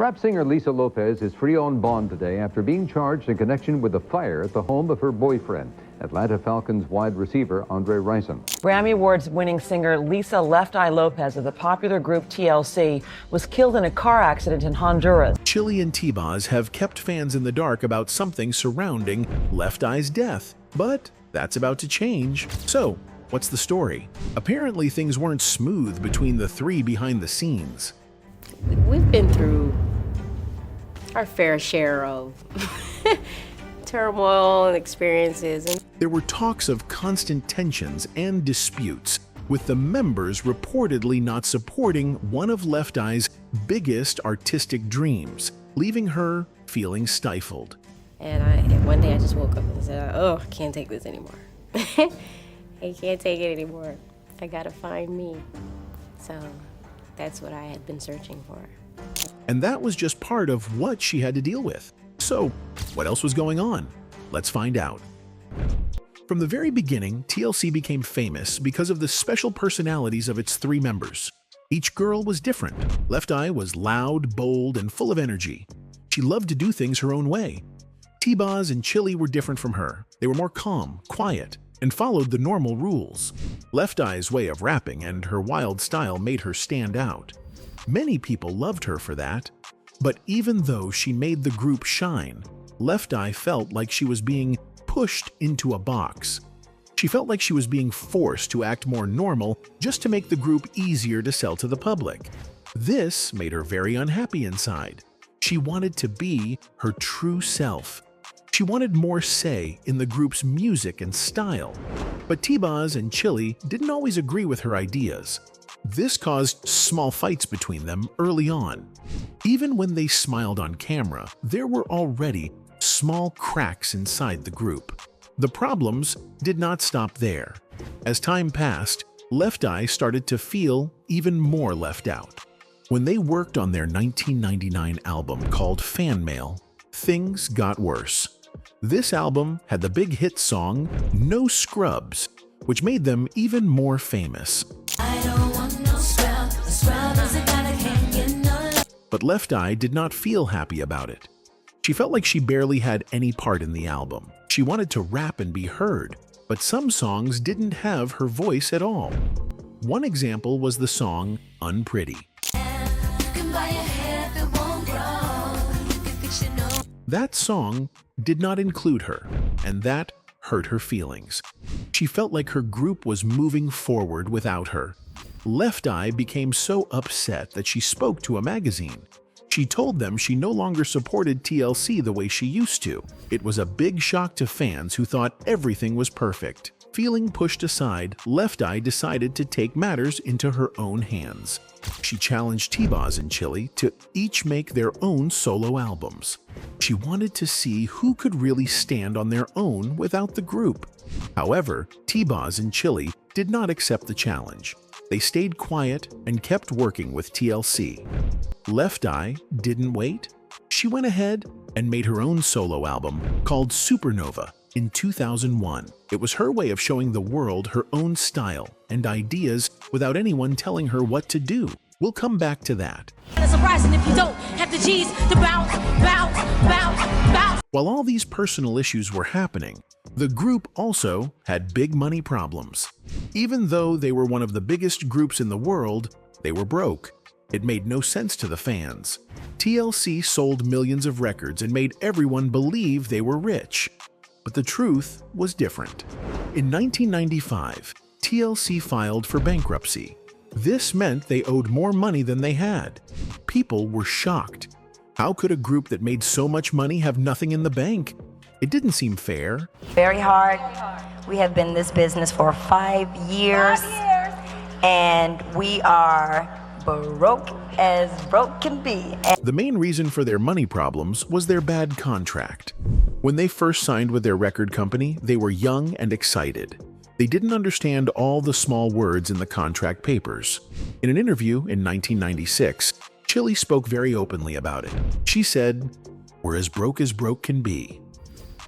Rap singer Lisa Lopez is free on bond today after being charged in connection with a fire at the home of her boyfriend, Atlanta Falcons wide receiver Andre Rison. Grammy Awards-winning singer Lisa Left Eye Lopez of the popular group TLC was killed in a car accident in Honduras. Chilli and T-Boz have kept fans in the dark about something surrounding Left Eye's death, but that's about to change. So, what's the story? Apparently, things weren't smooth between the three behind the scenes. We've been through our fair share of turmoil and experiences. There were talks of constant tensions and disputes, with the members reportedly not supporting one of Left Eye's biggest artistic dreams, leaving her feeling stifled. And one day I just woke up and said, oh, I can't take this anymore. I can't take it anymore. I gotta find me. So that's what I had been searching for. And that was just part of what she had to deal with. So, what else was going on? Let's find out. From the very beginning, TLC became famous because of the special personalities of its three members. Each girl was different. Left Eye was loud, bold, and full of energy. She loved to do things her own way. T-Boz and Chilli were different from her. They were more calm, quiet, and followed the normal rules. Left Eye's way of rapping and her wild style made her stand out. Many people loved her for that. But even though she made the group shine, Left Eye felt like she was being pushed into a box. She felt like she was being forced to act more normal just to make the group easier to sell to the public. This made her very unhappy inside. She wanted to be her true self. She wanted more say in the group's music and style. But T-Boz and Chilli didn't always agree with her ideas. This caused small fights between them early on. Even when they smiled on camera, there were already small cracks inside the group. The problems did not stop there. As time passed, Left Eye started to feel even more left out. When they worked on their 1999 album called Fan Mail, things got worse. This album had the big hit song No Scrubs, which made them even more famous. But Left Eye did not feel happy about it. She felt like she barely had any part in the album. She wanted to rap and be heard, but some songs didn't have her voice at all. One example was the song Unpretty. That song did not include her, and that hurt her feelings. She felt like her group was moving forward without her. Left Eye became so upset that she spoke to a magazine. She told them she no longer supported TLC the way she used to. It was a big shock to fans who thought everything was perfect. Feeling pushed aside, Left Eye decided to take matters into her own hands. She challenged T-Boz and Chilli to each make their own solo albums. She wanted to see who could really stand on their own without the group. However, T-Boz and Chilli did not accept the challenge. They stayed quiet and kept working with TLC. Left Eye didn't wait. She went ahead and made her own solo album called Supernova in 2001. It was her way of showing the world her own style and ideas without anyone telling her what to do. We'll come back to that. It's surprising if you don't have the G's to bounce, bounce, bounce, bounce. While all these personal issues were happening, the group also had big money problems. Even though they were one of the biggest groups in the world, they were broke. It made no sense to the fans. TLC sold millions of records and made everyone believe they were rich. But the truth was different. In 1995, TLC filed for bankruptcy. This meant they owed more money than they had. People were shocked. How could a group that made so much money have nothing in the bank? It didn't seem fair. Very hard. We have been in this business for 5 years, and we are broke as broke can be. The main reason for their money problems was their bad contract. When they first signed with their record company, they were young and excited. They didn't understand all the small words in the contract papers. In an interview in 1996, Chilli spoke very openly about it. She said, "We're as broke can be."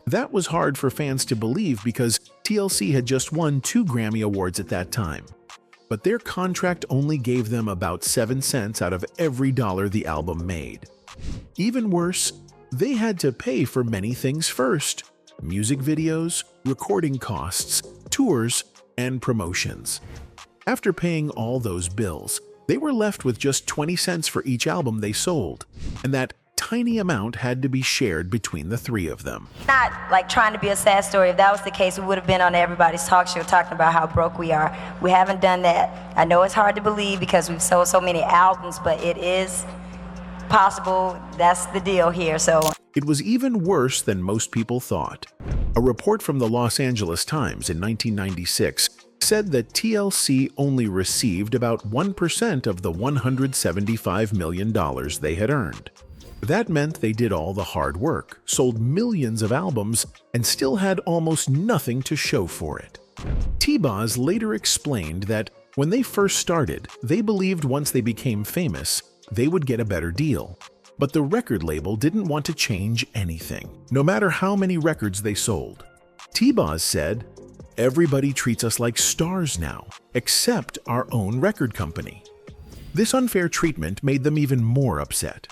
That was hard for fans to believe because TLC had just won 2 Grammy Awards at that time. But their contract only gave them about 7 cents out of every dollar the album made. Even worse, they had to pay for many things first: music videos, recording costs, tours, and promotions. After paying all those bills, they were left with just 20 cents for each album they sold, and that tiny amount had to be shared between the three of them. Not like trying to be a sad story. If that was the case, we would have been on everybody's talk show talking about how broke we are. We haven't done that. I know it's hard to believe because we've sold so many albums, but it is possible. That's the deal here. So it was even worse than most people thought. A report from the Los Angeles Times in 1996 said that TLC only received about 1% of the $175 million they had earned. That meant they did all the hard work, sold millions of albums, and still had almost nothing to show for it. T-Boz later explained that when they first started, they believed once they became famous, they would get a better deal. But the record label didn't want to change anything, no matter how many records they sold. T-Boz said, "Everybody treats us like stars now, except our own record company." This unfair treatment made them even more upset.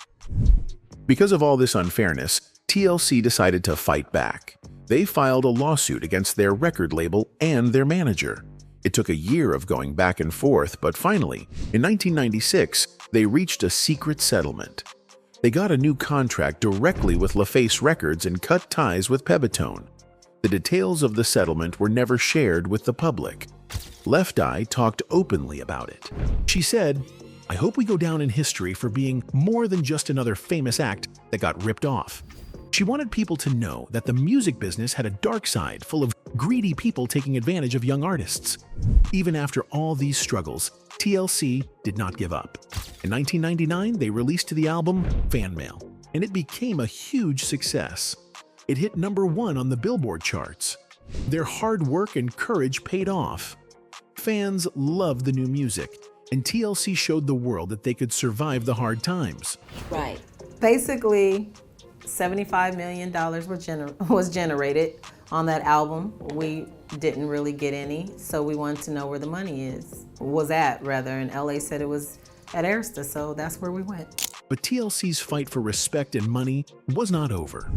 Because of all this unfairness, TLC decided to fight back. They filed a lawsuit against their record label and their manager. It took a year of going back and forth, but finally, in 1996, they reached a secret settlement. They got a new contract directly with LaFace Records and cut ties with Pebetone. The details of the settlement were never shared with the public. Left Eye talked openly about it. She said, "I hope we go down in history for being more than just another famous act that got ripped off." She wanted people to know that the music business had a dark side full of greedy people taking advantage of young artists. Even after all these struggles, TLC did not give up. In 1999, they released the album Fan Mail, and it became a huge success. It hit #1 on the Billboard charts. Their hard work and courage paid off. Fans loved the new music, and TLC showed the world that they could survive the hard times. Right. Basically, $75 million was generated on that album. We didn't really get any, so we wanted to know where the money was at, rather. And LA said it was at Arista, so that's where we went. But TLC's fight for respect and money was not over.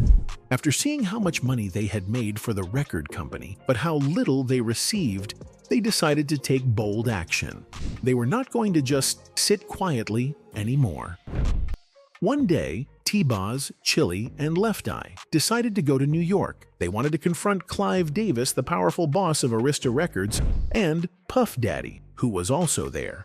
After seeing how much money they had made for the record company, but how little they received, they decided to take bold action. They were not going to just sit quietly anymore. One day, T-Boz, Chilli, and Left Eye decided to go to New York. They wanted to confront Clive Davis, the powerful boss of Arista Records, and Puff Daddy, who was also there.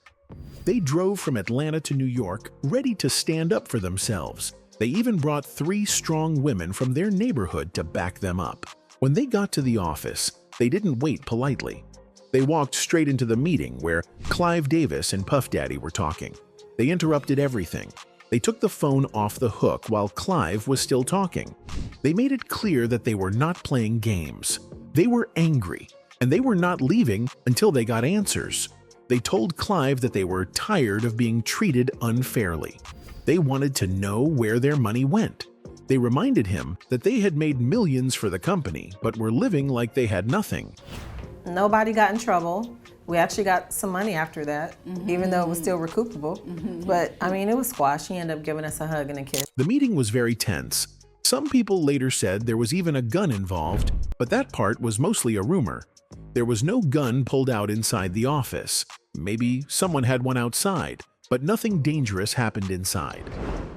They drove from Atlanta to New York, ready to stand up for themselves. They even brought 3 strong women from their neighborhood to back them up. When they got to the office, they didn't wait politely. They walked straight into the meeting where Clive Davis and Puff Daddy were talking. They interrupted everything. They took the phone off the hook while Clive was still talking. They made it clear that they were not playing games. They were angry, and they were not leaving until they got answers. They told Clive that they were tired of being treated unfairly. They wanted to know where their money went. They reminded him that they had made millions for the company, but were living like they had nothing. Nobody got in trouble. We actually got some money after that, even though it was still recoupable. But, I mean, it was squash. He ended up giving us a hug and a kiss. The meeting was very tense. Some people later said there was even a gun involved, but that part was mostly a rumor. There was no gun pulled out inside the office. Maybe someone had one outside, but nothing dangerous happened inside.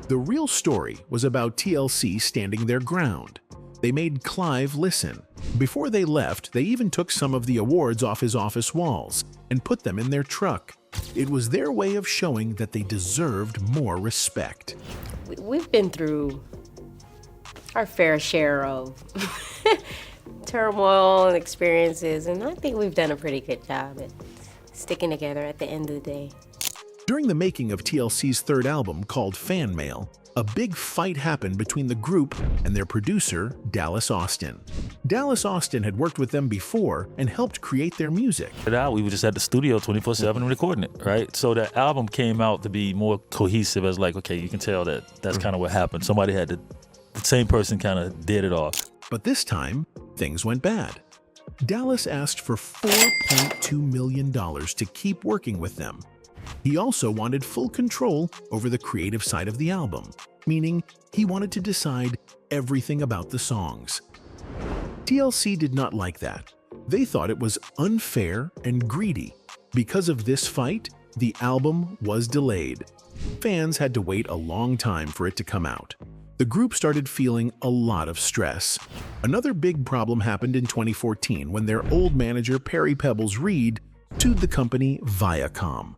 The real story was about TLC standing their ground. They made Clive listen. Before they left, they even took some of the awards off his office walls and put them in their truck. It was their way of showing that they deserved more respect. We've been through our fair share of turmoil and experiences, and I think we've done a pretty good job at sticking together at the end of the day. During the making of TLC's 3rd album called Fan Mail, a big fight happened between the group and their producer, Dallas Austin. Dallas Austin had worked with them before and helped create their music. We were just at the studio 24/7 recording it, right? So the album came out to be more cohesive as like, okay, you can tell that that's kind of what happened. Somebody had the same person kind of did it all. But this time, things went bad. Dallas asked for $4.2 million to keep working with them. He also wanted full control over the creative side of the album. meaning he wanted to decide everything about the songs. TLC did not like that. They thought it was unfair and greedy. Because of this fight, the album was delayed. Fans had to wait a long time for it to come out. The group started feeling a lot of stress. Another big problem happened in 2014 when their old manager Perry Pebbles Reed sued the company Viacom.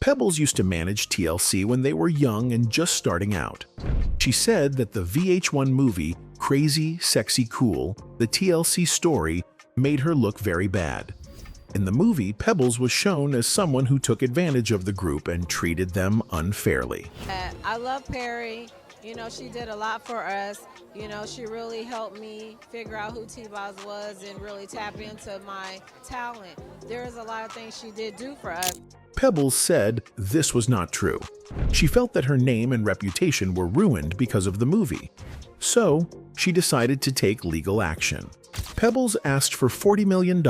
Pebbles used to manage TLC when they were young and just starting out. She said that the VH1 movie Crazy, Sexy, Cool, the TLC story, made her look very bad. In the movie, Pebbles was shown as someone who took advantage of the group and treated them unfairly. I love Perry. You know, she did a lot for us. You know, she really helped me figure out who T-Boz was and really tap into my talent. There is a lot of things she did do for us. Pebbles said this was not true. She felt that her name and reputation were ruined because of the movie. So, she decided to take legal action. Pebbles asked for $40 million,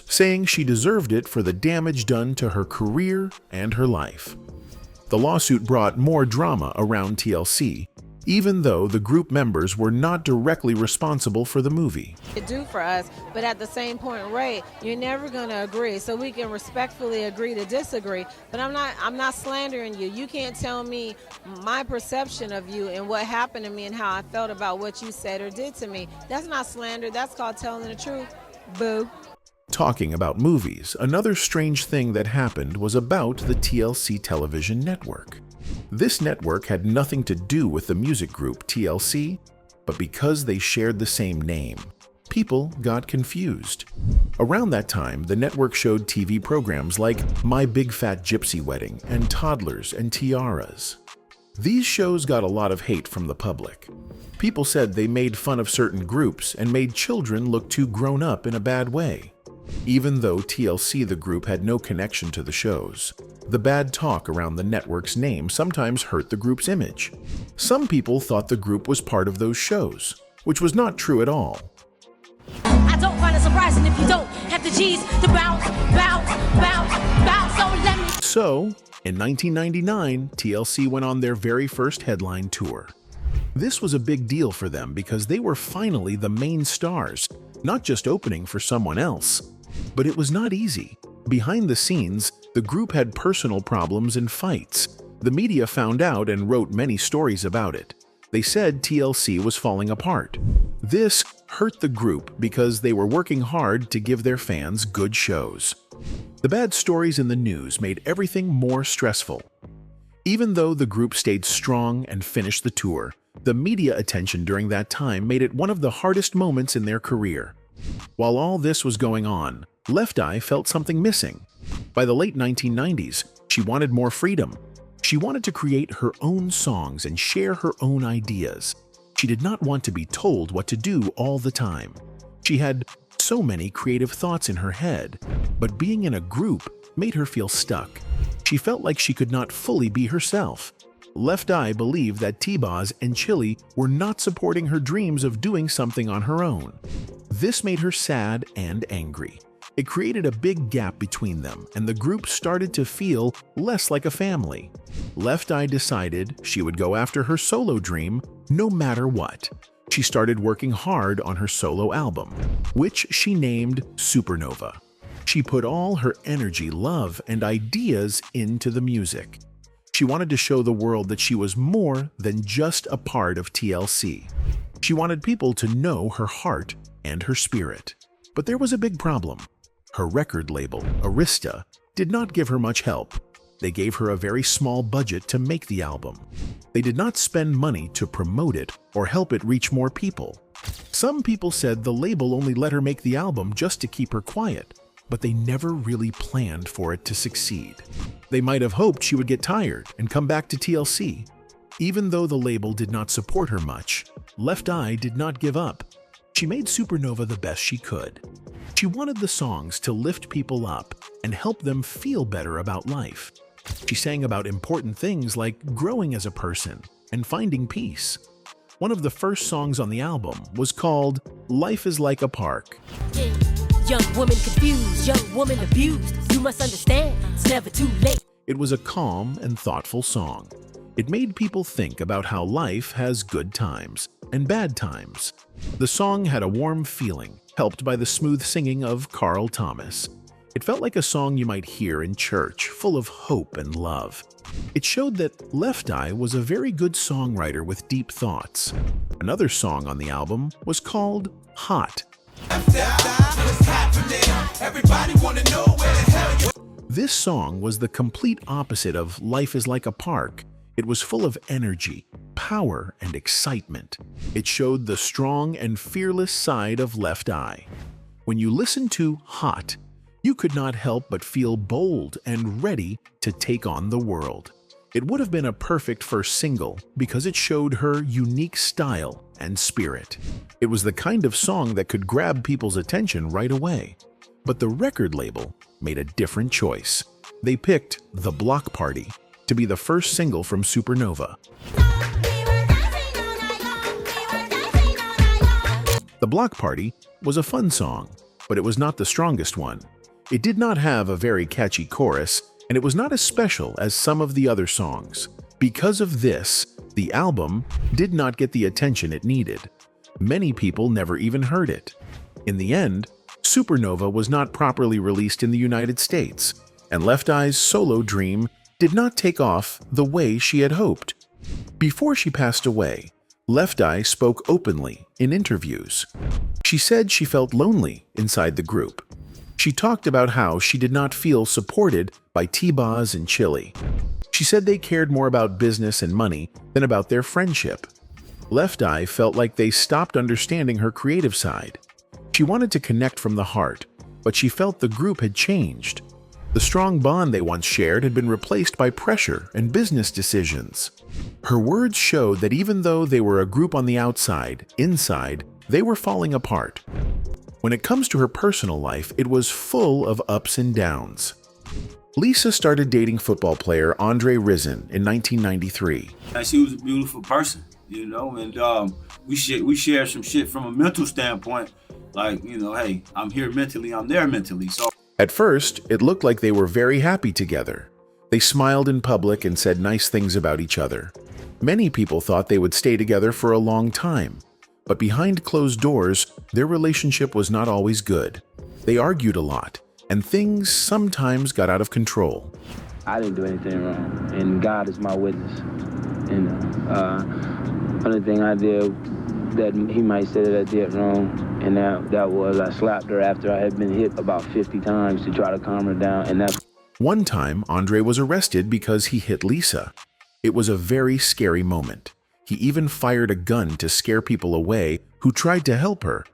saying she deserved it for the damage done to her career and her life. The lawsuit brought more drama around TLC, even though the group members were not directly responsible for the movie. It do for us, but at the same point, Ray, you're never going to agree, so we can respectfully agree to disagree. But I'm not slandering you. You can't tell me my perception of you and what happened to me and how I felt about what you said or did to me. That's not slander. That's called telling the truth. Boo. Talking about movies, another strange thing that happened was about the TLC television network. This network had nothing to do with the music group TLC, but because they shared the same name, people got confused. Around that time, the network showed TV programs like My Big Fat Gypsy Wedding and Toddlers and Tiaras. These shows got a lot of hate from the public. People said they made fun of certain groups and made children look too grown up in a bad way. Even though TLC, the group, had no connection to the shows, the bad talk around the network's name sometimes hurt the group's image. Some people thought the group was part of those shows, which was not true at all. I don't find it surprising if you don't have the G's to bounce, so let me. So, in 1999, TLC went on their very first headline tour. This was a big deal for them because they were finally the main stars, not just opening for someone else. But it was not easy. Behind the scenes, the group had personal problems and fights. The media found out and wrote many stories about it. They said TLC was falling apart. This hurt the group because they were working hard to give their fans good shows. The bad stories in the news made everything more stressful. Even though the group stayed strong and finished the tour, the media attention during that time made it one of the hardest moments in their career. While all this was going on, Left Eye felt something missing. By the late 1990s, she wanted more freedom. She wanted to create her own songs and share her own ideas. She did not want to be told what to do all the time. She had so many creative thoughts in her head, but being in a group made her feel stuck. She felt like she could not fully be herself. Left Eye believed that T-Boz and Chilli were not supporting her dreams of doing something on her own. This made her sad and angry. It created a big gap between them, and the group started to feel less like a family. Left Eye decided she would go after her solo dream no matter what. She started working hard on her solo album, which she named Supernova. She put all her energy, love, and ideas into the music. She wanted to show the world that she was more than just a part of TLC. She wanted people to know her heart and her spirit. But there was a big problem. Her record label, Arista, did not give her much help. They gave her a very small budget to make the album. They did not spend money to promote it or help it reach more people. Some people said the label only let her make the album just to keep her quiet, but they never really planned for it to succeed. They might have hoped she would get tired and come back to TLC. Even though the label did not support her much, Left Eye did not give up. She made Supernova the best she could. She wanted the songs to lift people up and help them feel better about life. She sang about important things like growing as a person and finding peace. One of the first songs on the album was called Life is Like a Park. Yeah. Young woman confused, young woman abused. You must understand, it's never too late. It was a calm and thoughtful song. It made people think about how life has good times and bad times. The song had a warm feeling, helped by the smooth singing of Carl Thomas. It felt like a song you might hear in church, full of hope and love. It showed that Left Eye was a very good songwriter with deep thoughts. Another song on the album was called Hot. This song was the complete opposite of Life is Like a Park. It was full of energy, power, and excitement. It showed the strong and fearless side of Left Eye. When you listened to Hot, you could not help but feel bold and ready to take on the world. It would have been a perfect first single because it showed her unique style and spirit. It was the kind of song that could grab people's attention right away. But the record label made a different choice. They picked The Block Party to be the first single from Supernova. The Block Party was a fun song, but it was not the strongest one. It did not have a very catchy chorus, and it was not as special as some of the other songs. Because of this, the album did not get the attention it needed. Many people never even heard it. In the end, Supernova was not properly released in the United States, and Left Eye's solo dream did not take off the way she had hoped. Before she passed away, Left Eye spoke openly in interviews. She said she felt lonely inside the group. She talked about how she did not feel supported by T-Boz and Chilli. She said they cared more about business and money than about their friendship. Left Eye felt like they stopped understanding her creative side. She wanted to connect from the heart, but she felt the group had changed. The strong bond they once shared had been replaced by pressure and business decisions. Her words showed that even though they were a group on the outside, inside, they were falling apart. When it comes to her personal life, it was full of ups and downs. Lisa started dating football player Andre Rison in 1993. She was a beautiful person, and we shared some shit from a mental standpoint. Like, hey, I'm here mentally, I'm there mentally. So at first, it looked like they were very happy together. They smiled in public and said nice things about each other. Many people thought they would stay together for a long time. But behind closed doors, their relationship was not always good. They argued a lot, and things sometimes got out of control. I didn't do anything wrong, and God is my witness. Only thing I did that he might say that I did wrong, and that was I slapped her after I had been hit about 50 times to try to calm her down, and that's... One time, Andre was arrested because he hit Lisa. It was a very scary moment. He even fired a gun to scare people away who tried to help her.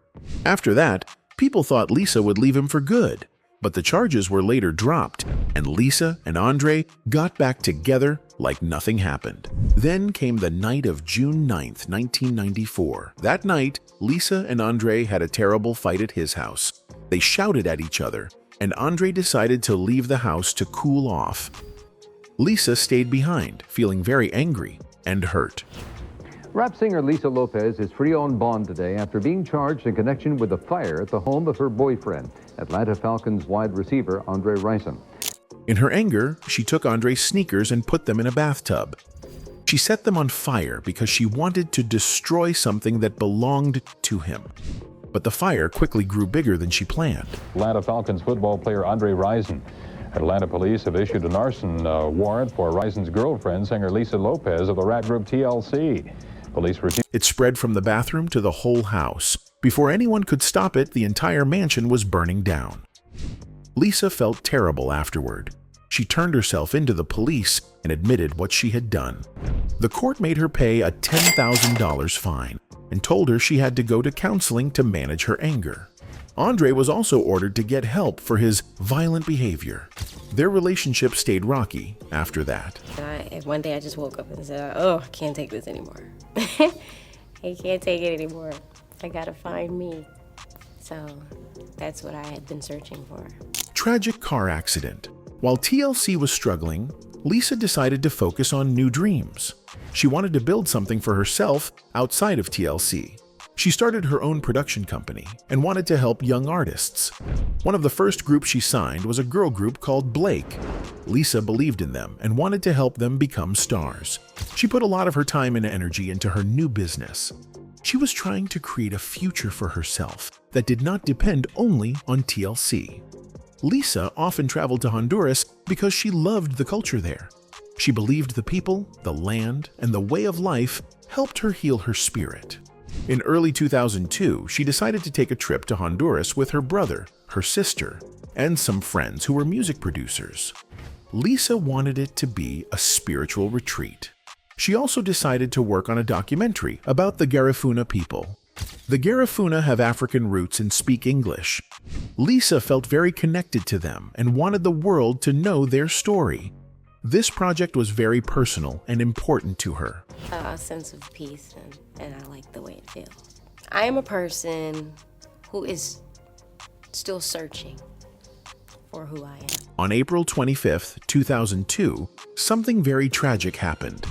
After that, people thought Lisa would leave him for good, but the charges were later dropped, and Lisa and Andre got back together like nothing happened. Then came the night of June 9th, 1994. That night, Lisa and Andre had a terrible fight at his house. They shouted at each other, and Andre decided to leave the house to cool off. Lisa stayed behind, feeling very angry and hurt. Rap singer Lisa Lopez is free on bond today after being charged in connection with a fire at the home of her boyfriend, Atlanta Falcons wide receiver Andre Rison. In her anger, she took Andre's sneakers and put them in a bathtub. She set them on fire because she wanted to destroy something that belonged to him. But the fire quickly grew bigger than she planned. Atlanta Falcons football player Andre Rison. Atlanta police have issued an arson warrant for Rison's girlfriend, singer Lisa Lopez of the rap group TLC. Police refused. It spread from the bathroom to the whole house. Before anyone could stop it, the entire mansion was burning down. Lisa felt terrible afterward. She turned herself into the police and admitted what she had done. The court made her pay a $10,000 fine and told her she had to go to counseling to manage her anger. Andre was also ordered to get help for his violent behavior. Their relationship stayed rocky after that. One day I just woke up and said, oh, I can't take this anymore. I can't take it anymore. I gotta find me. So that's what I had been searching for. Tragic car accident. While TLC was struggling, Lisa decided to focus on new dreams. She wanted to build something for herself outside of TLC. She started her own production company and wanted to help young artists. One of the first groups she signed was a girl group called Blake. Lisa believed in them and wanted to help them become stars. She put a lot of her time and energy into her new business. She was trying to create a future for herself that did not depend only on TLC. Lisa often traveled to Honduras because she loved the culture there. She believed the people, the land, and the way of life helped her heal her spirit. In early 2002, she decided to take a trip to Honduras with her brother, her sister, and some friends who were music producers. Lisa wanted it to be a spiritual retreat. She also decided to work on a documentary about the Garifuna people. The Garifuna have African roots and speak English. Lisa felt very connected to them and wanted the world to know their story. This project was very personal and important to her. A sense of peace, and I like the way it feels. I am a person who is still searching for who I am. On April 25, 2002, something very tragic happened.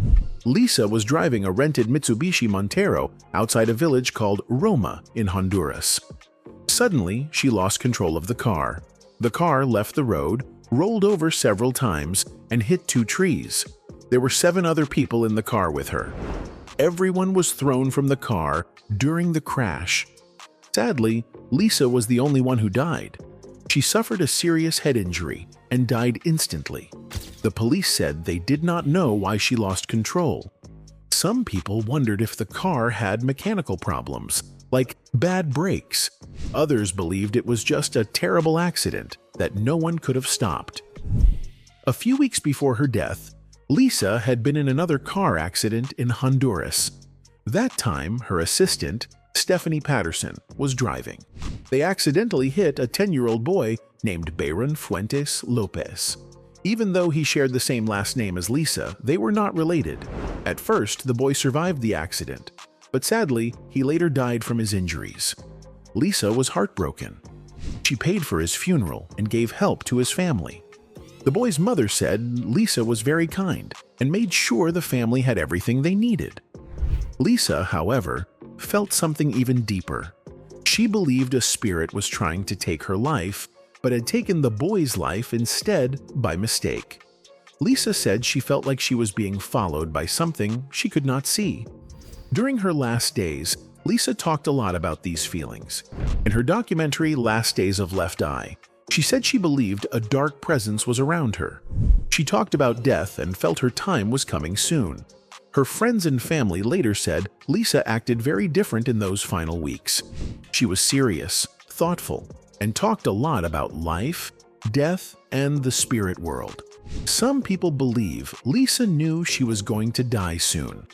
Lisa was driving a rented Mitsubishi Montero outside a village called Roma in Honduras. Suddenly, she lost control of the car. The car left the road, rolled over several times, and hit 2 trees. There were 7 other people in the car with her. Everyone was thrown from the car during the crash. Sadly, Lisa was the only one who died. She suffered a serious head injury and died instantly. The police said they did not know why she lost control. Some people wondered if the car had mechanical problems, like bad brakes. Others believed it was just a terrible accident that no one could have stopped. A few weeks before her death, Lisa had been in another car accident in Honduras. That time, her assistant, Stephanie Patterson, was driving. They accidentally hit a 10-year-old boy named Bayron Fuentes Lopez. Even though he shared the same last name as Lisa, they were not related. At first, the boy survived the accident, but sadly, he later died from his injuries. Lisa was heartbroken. She paid for his funeral and gave help to his family. The boy's mother said Lisa was very kind and made sure the family had everything they needed. Lisa, however, felt something even deeper. She believed a spirit was trying to take her life, but had taken the boy's life instead by mistake. Lisa said she felt like she was being followed by something she could not see. During her last days, Lisa talked a lot about these feelings. In her documentary, Last Days of Left Eye, she said she believed a dark presence was around her. She talked about death and felt her time was coming soon. Her friends and family later said Lisa acted very different in those final weeks. She was serious, thoughtful, and talked a lot about life, death, and the spirit world. Some people believe Lisa knew she was going to die soon.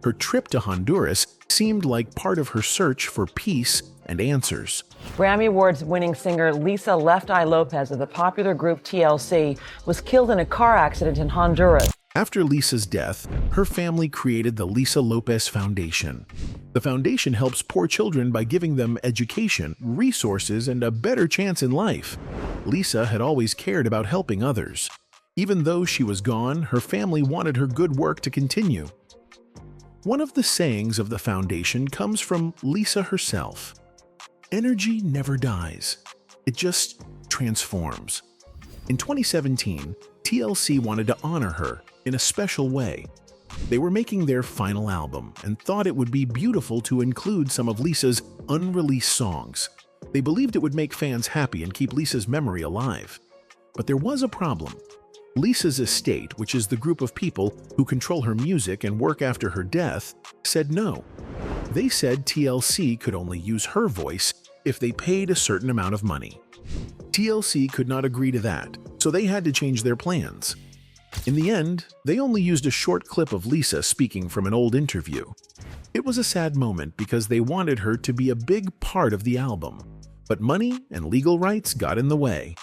Her trip to Honduras seemed like part of her search for peace and answers. Grammy Awards-winning singer Lisa Left Eye Lopez of the popular group TLC was killed in a car accident in Honduras. After Lisa's death, her family created the Lisa Lopez Foundation. The foundation helps poor children by giving them education, resources, and a better chance in life. Lisa had always cared about helping others. Even though she was gone, her family wanted her good work to continue. One of the sayings of the foundation comes from Lisa herself. Energy never dies. It just transforms. In 2017, TLC wanted to honor her in a special way. They were making their final album and thought it would be beautiful to include some of Lisa's unreleased songs. They believed it would make fans happy and keep Lisa's memory alive. But there was a problem. Lisa's estate, which is the group of people who control her music and work after her death, said no. They said TLC could only use her voice if they paid a certain amount of money. TLC could not agree to that, so they had to change their plans. In the end, they only used a short clip of Lisa speaking from an old interview. It was a sad moment because they wanted her to be a big part of the album, but money and legal rights got in the way.